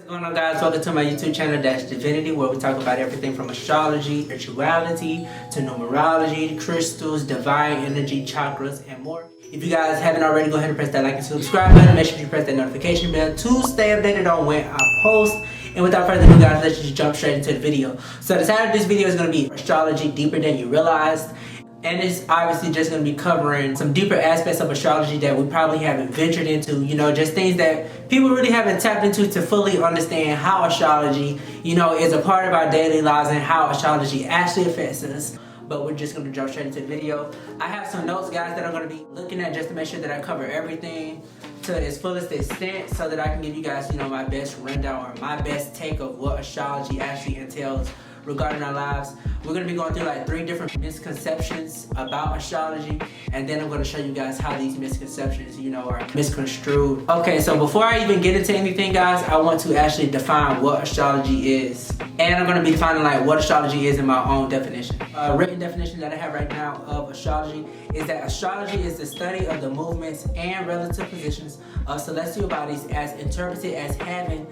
What's going on, guys? Welcome to my YouTube channel, Divinity, where we talk about everything from astrology, spirituality, to numerology, crystals, divine energy, chakras, and more. If you guys haven't already, go ahead and press that like and subscribe button. Make sure you press that notification bell to stay updated on when I post. And without further ado, guys, let's just jump straight into the video. So the title of this video is going to be Astrology Deeper Than You Realized. And it's obviously just going to be covering some deeper aspects of astrology that we probably haven't ventured into, just things that people really haven't tapped into to fully understand how astrology, is a part of our daily lives and how astrology actually affects us. But we're just going to jump straight into the video. I have some notes, guys, that I'm going to be looking at just to make sure that I cover everything to its fullest extent so that I can give you guys, my best rundown or my best take of what astrology actually entails regarding our lives. We're going to be going through like 3 different misconceptions about astrology, and then I'm going to show you guys how these misconceptions, are misconstrued. Okay, so before I even get into anything, guys, I want to actually define what astrology is. And I'm going to be defining like what astrology is in my own definition. Written definition that I have right now of astrology is that astrology is the study of the movements and relative positions of celestial bodies as interpreted as having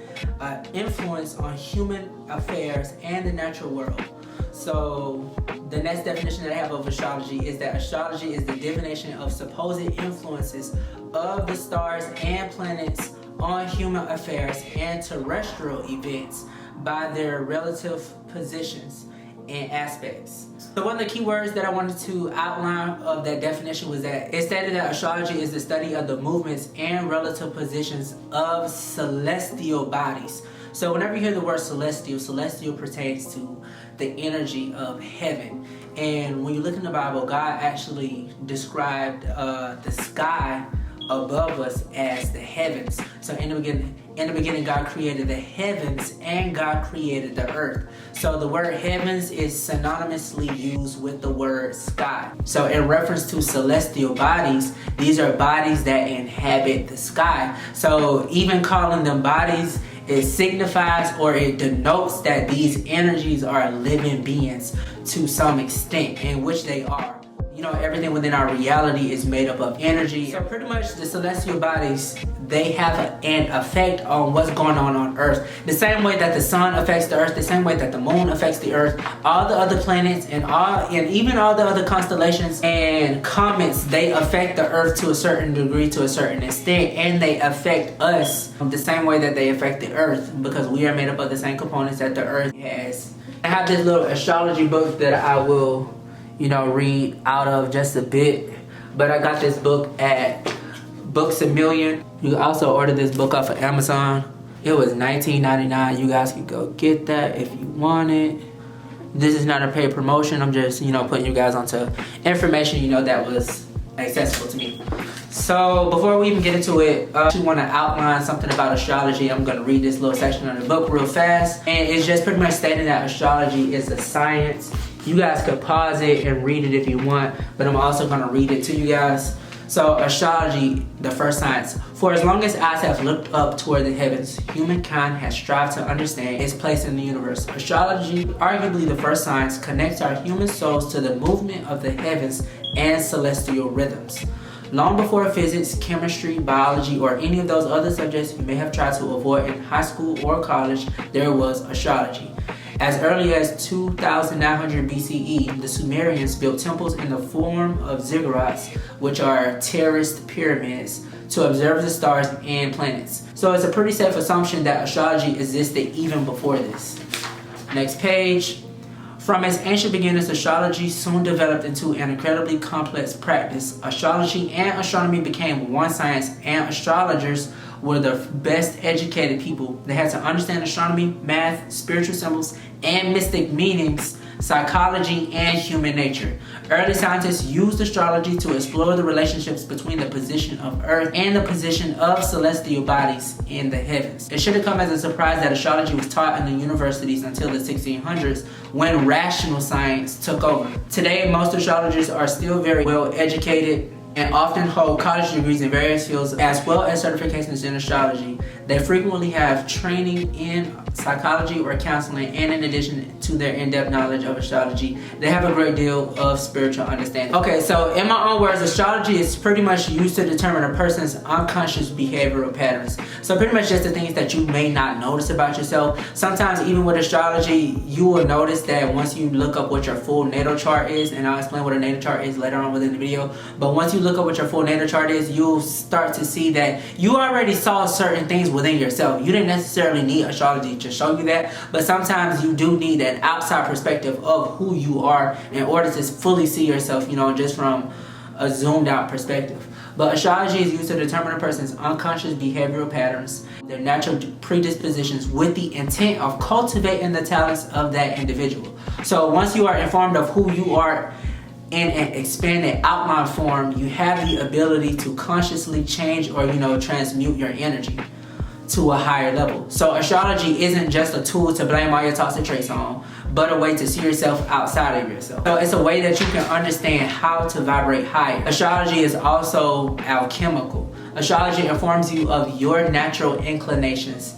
influence on human affairs and the natural world. So the next definition that I have of astrology is that astrology is the divination of supposed influences of the stars and planets on human affairs and terrestrial events by their relative positions and aspects. So one of the key words that I wanted to outline of that definition was that it stated that astrology is the study of the movements and relative positions of celestial bodies. So whenever you hear the word celestial pertains to the energy of heaven. And when you look in the Bible, God actually described the sky above us as the heavens. So in the beginning, God created the heavens and God created the earth. So the word heavens is synonymously used with the word sky. So in reference to celestial bodies, these are bodies that inhabit the sky. So even calling them bodies, it signifies or it denotes that these energies are living beings to some extent, in which they are. Everything within our reality is made up of energy. So pretty much the celestial bodies, they have an effect on what's going on Earth. The same way that the sun affects the Earth, the same way that the moon affects the Earth, all the other planets and even all the other constellations and comets, they affect the Earth to a certain degree, to a certain extent, and they affect us the same way that they affect the Earth, because we are made up of the same components that the Earth has. I have this little astrology book that I will read out of just a bit, but I got this book at Books A Million. You can also order this book off of Amazon. It was $19.99. You guys can go get that if you want it. This is not a paid promotion. I'm just putting you guys onto information that was accessible to me. So before we even get into it, I want to outline something about astrology. I'm going to read this little section of the book real fast, and it's just pretty much stating that astrology is a science. You guys could pause it and read it if you want, but I'm also going to read it to you guys. So astrology, the first science. For as long as eyes have looked up toward the heavens, humankind has strived to understand its place in the universe. Astrology, arguably the first science, connects our human souls to the movement of the heavens and celestial rhythms. Long before physics, chemistry, biology, or any of those other subjects you may have tried to avoid in high school or college, there was astrology. As early as 2900 BCE, the Sumerians built temples in the form of ziggurats, which are terraced pyramids, to observe the stars and planets. So it's a pretty safe assumption that astrology existed even before this. Next page. From its ancient beginnings, astrology soon developed into an incredibly complex practice. Astrology and astronomy became one science, and astrologers were the best educated people. They had to understand astronomy, math, spiritual symbols, and mystic meanings, psychology, and human nature. Early scientists used astrology to explore the relationships between the position of Earth and the position of celestial bodies in the heavens. It shouldn't come as a surprise that astrology was taught in the universities until the 1600s, when rational science took over. Today, most astrologers are still very well educated and often hold college degrees in various fields as well as certifications in astrology. They frequently have training in psychology or counseling, and in addition to their in-depth knowledge of astrology, they have a great deal of spiritual understanding. Okay, so in my own words, astrology is pretty much used to determine a person's unconscious behavioral patterns. So pretty much just the things that you may not notice about yourself. Sometimes even with astrology, you will notice that once you look up what your full natal chart is, and I'll explain what a natal chart is later on within the video, but once you look up what your full natal chart is, you'll start to see that you already saw certain things within yourself. You didn't necessarily need astrology to show you that, but sometimes you do need an outside perspective of who you are in order to fully see yourself, you know, just from a zoomed out perspective. But astrology is used to determine a person's unconscious behavioral patterns, their natural predispositions, with the intent of cultivating the talents of that individual. So once you are informed of who you are in an expanded outline form, you have the ability to consciously change or, you know, transmute your energy to a higher level. So astrology isn't just a tool to blame all your toxic traits on, but a way to see yourself outside of yourself. So it's a way that you can understand how to vibrate higher. Astrology is also alchemical. Astrology informs you of your natural inclinations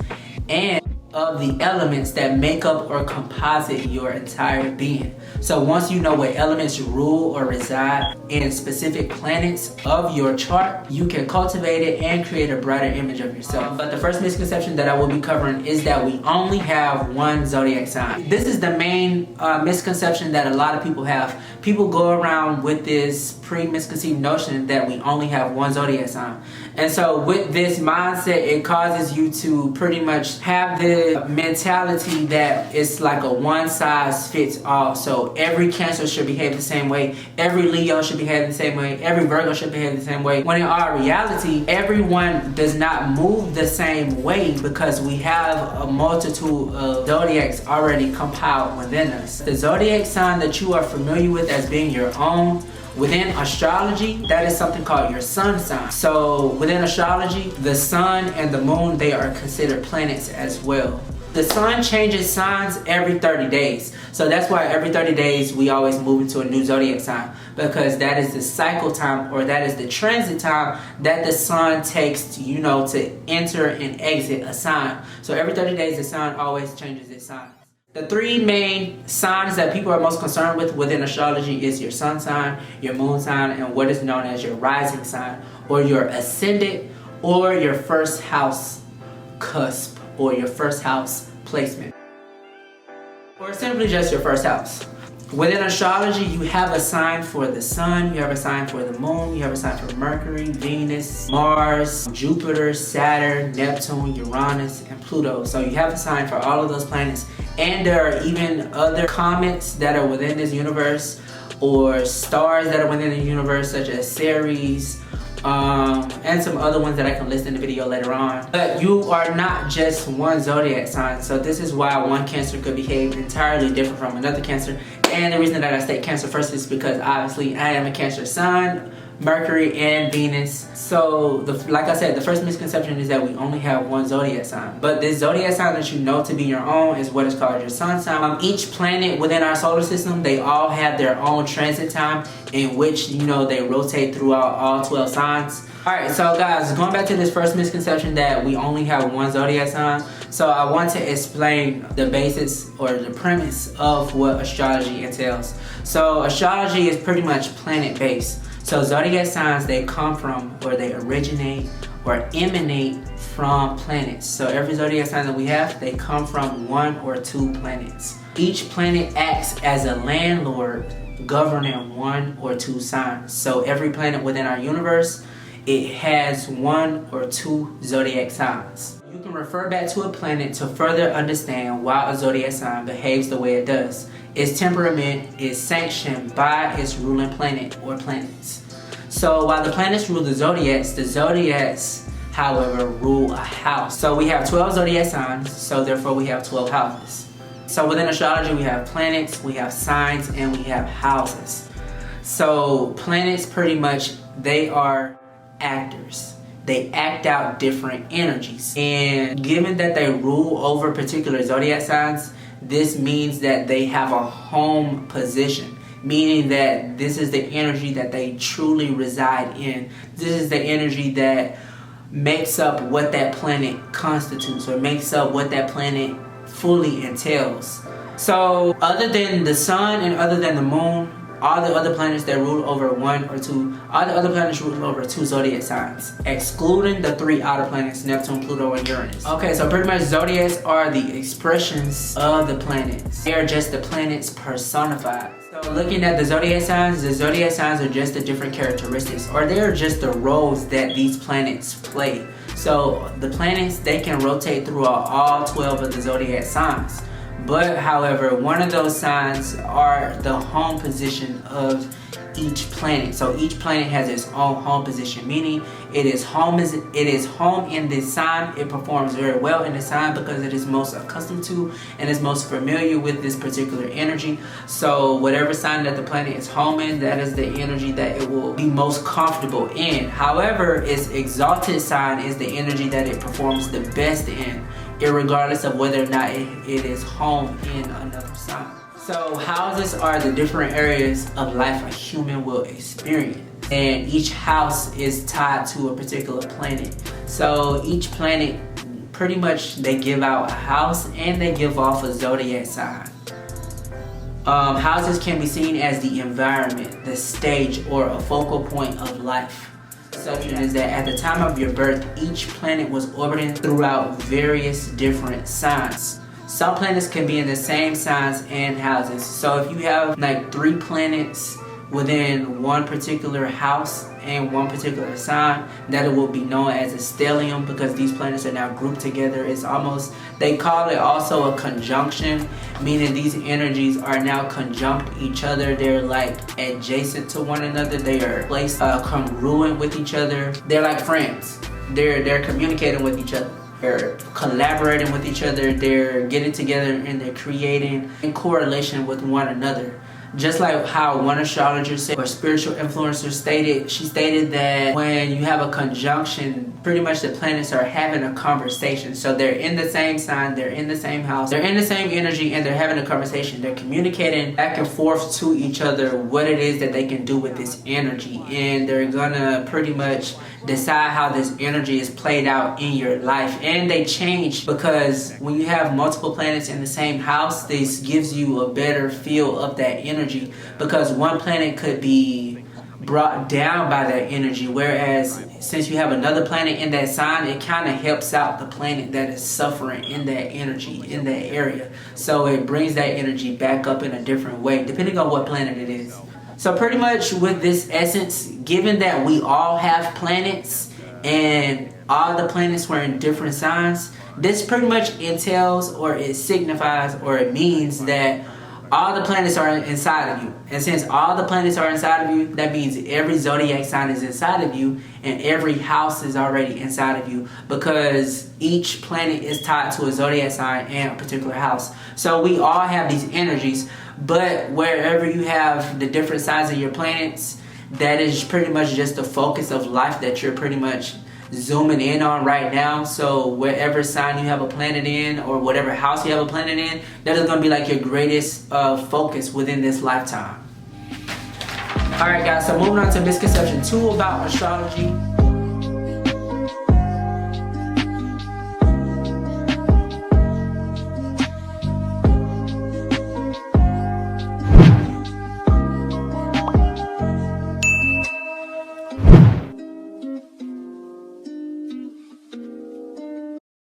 and of the elements that make up or composite your entire being. So once you know what elements rule or reside in specific planets of your chart, you can cultivate it and create a brighter image of yourself. But the first misconception that I will be covering is that we only have one zodiac sign. This is the main misconception that a lot of people have. People go around with this pre-misconceived notion that we only have one zodiac sign. And so with this mindset, it causes you to pretty much have the mentality that it's like a one size fits all. So every Cancer should behave the same way, every Leo should behave the same way, every Virgo should behave the same way. When in our reality, everyone does not move the same way because we have a multitude of zodiacs already compiled within us. The zodiac sign that you are familiar with as being your own, within astrology, that is something called your sun sign. So within astrology, the sun and the moon, they are considered planets as well. The sun changes signs every 30 days. So that's why every 30 days we always move into a new zodiac sign, because that is the cycle time, or that is the transit time that the sun takes to, you know, to enter and exit a sign. So every 30 days the sun always changes its sign. The three main signs that people are most concerned with within astrology is your sun sign, your moon sign, and what is known as your rising sign, or your ascendant, or your first house cusp, or your first house placement, or simply just your first house. Within astrology, you have a sign for the sun, you have a sign for the moon, you have a sign for Mercury, Venus, Mars, Jupiter, Saturn, Neptune, Uranus, and Pluto. So you have a sign for all of those planets. And there are even other comets that are within this universe, or stars that are within the universe, such as Ceres, and some other ones that I can list in the video later on. But you are not just one zodiac sign, so this is why one Cancer could behave entirely different from another Cancer. And the reason that I state Cancer first is because obviously I am a Cancer sun, Mercury, and Venus. So like I said, the first misconception is that we only have one zodiac sign. But this zodiac sign that you know to be your own is what is called your sun sign. Each planet within our solar system, they all have their own transit time in which, you know, they rotate throughout all 12 signs. Alright, so guys, going back to this first misconception that we only have one zodiac sign. So I want to explain the basis or the premise of what astrology entails. So astrology is pretty much planet based. So zodiac signs, they come from, or they originate or emanate from planets. So every zodiac sign that we have, they come from one or two planets. Each planet acts as a landlord governing one or two signs. So every planet within our universe, it has one or two zodiac signs. You can refer back to a planet to further understand why a zodiac sign behaves the way it does. Its temperament is sanctioned by its ruling planet or planets. So while the planets rule the zodiacs, however, rule a house. So we have 12 zodiac signs, so therefore we have 12 houses. So within astrology, we have planets, we have signs, and we have houses. So planets, pretty much, they are actors. They act out different energies. And given that they rule over particular zodiac signs, this means that they have a home position meaning that this is the energy that they truly reside in. This is the energy that makes up what that planet constitutes, or makes up what that planet fully entails. So other than the sun and other than the moon, all the other planets that rule over all the other planets rule over 2 zodiac signs, excluding the 3 outer planets, Neptune, Pluto, and Uranus. Okay, so pretty much zodiacs are the expressions of the planets. They are just the planets personified. So looking at the zodiac signs are just the different characteristics, or they are just the roles that these planets play. So the planets, they can rotate throughout all 12 of the zodiac signs. But however, one of those signs are the home position of each planet. So each planet has its own home position, meaning it is home in this sign. It performs very well in this sign because it is most accustomed to and is most familiar with this particular energy. So whatever sign that the planet is home in, that is the energy that it will be most comfortable in. However, its exalted sign is the energy that it performs the best in, irregardless of whether or not it is home in another sign. So houses are the different areas of life a human will experience, and each house is tied to a particular planet. So each planet, pretty much, they give out a house and they give off a zodiac sign. Houses can be seen as the environment, the stage, or a focal point of life. Such as that at the time of your birth, each planet was orbiting throughout various different signs. Some planets can be in the same signs and houses. So if you have like 3 planets within one particular house and one particular sign, that it will be known as a stellium, because these planets are now grouped together. It's almost, they call it also a conjunction, meaning these energies are now conjunct each other. They're like adjacent to one another. They are placed congruent with each other. They're like friends. They're communicating with each other. They're collaborating with each other. They're getting together and they're creating in correlation with one another. Just like how one astrologer said, or spiritual influencer stated, she stated that when you have a conjunction, pretty much the planets are having a conversation. So they're in the same sign, they're in the same house, they're in the same energy, and they're having a conversation. They're communicating back and forth to each other what it is that they can do with this energy. And they're gonna pretty much decide how this energy is played out in your life. And they change, because when you have multiple planets in the same house, this gives you a better feel of that energy, because one planet could be brought down by that energy, whereas since you have another planet in that sign, it kind of helps out the planet that is suffering in that energy, in that area. So it brings that energy back up in a different way, depending on what planet it is. So pretty much with this essence, given that we all have planets and all the planets were in different signs, this pretty much entails, or it signifies, or it means that all the planets are inside of you. And since all the planets are inside of you, that means every zodiac sign is inside of you, and every house is already inside of you, because each planet is tied to a zodiac sign and a particular house. So we all have these energies, but wherever you have the different signs of your planets, that is pretty much just the focus of life that you're pretty much zooming in on right now. So wherever sign you have a planet in, or whatever house you have a planet in, that is going to be like your greatest focus within this lifetime. Alright guys, so moving on to misconception 2 about astrology.